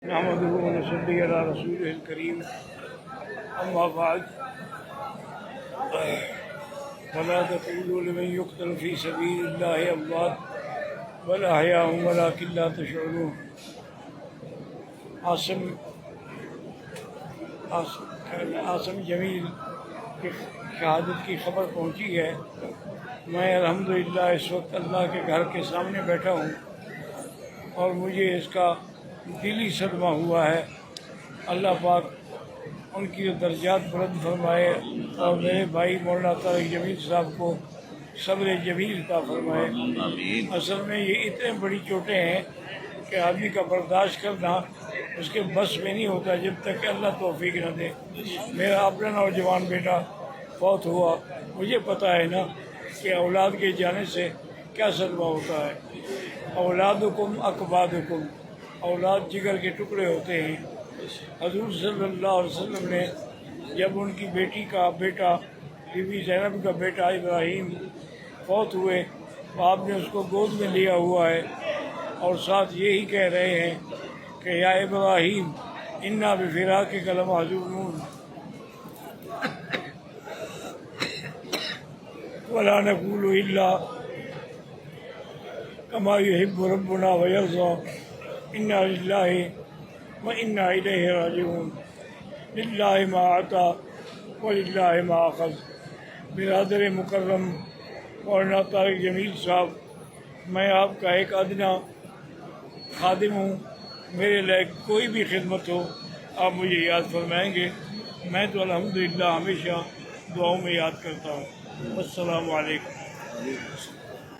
نحمده ونصلي على رسوله الكريم أما بعد ولا تقولوا لمن يقتل في سبيل الله أموات بل أحياء ولكن لا تشعرون۔ عاصم جمیل کی شہادت کی خبر پہنچی ہے۔ میں الحمدللہ اس وقت اللہ کے گھر کے سامنے بیٹھا ہوں اور مجھے اس کا دلی صدمہ ہوا ہے۔ اللہ پاک ان کی درجات بلند فرمائے اور میرے بھائی مولانا طارق جمیل صاحب کو صبر جمیل عطا فرمائے۔ اصل میں یہ اتنے بڑی چوٹیں ہیں کہ آدمی کا برداشت کرنا اس کے بس میں نہیں ہوتا جب تک کہ اللہ توفیق نہ دے۔ میرا اپنا نوجوان بیٹا فوت ہوا، مجھے پتہ ہے نا کہ اولاد کے جانے سے کیا صدمہ ہوتا ہے۔ اولادکم اکبادکم، اولاد جگر کے ٹکڑے ہوتے ہیں۔ حضور صلی اللہ علیہ وسلم نے جب ان کی بیٹی کا بیٹا بی بی زینب کا بیٹا ابراہیم فوت ہوئے تو آپ نے اس کو گود میں لیا ہوا ہے اور ساتھ یہی کہہ رہے ہیں کہ یا ابراہیم انا بفراقک لمحزونون ولا نقول الا کما یحب ربنا ویرضی انا للہ وانا الیہ راجعون۔ للہ ما اعطی وللہ ما اخذ۔ برادر مکرم مولانا طارق جمیل صاحب، میں آپ کا ایک ادنا خادم ہوں، میرے لائق کوئی بھی خدمت ہو آپ مجھے یاد فرمائیں گے، میں تو الحمدللہ ہمیشہ دعاؤں میں یاد کرتا ہوں۔ السلام علیکم۔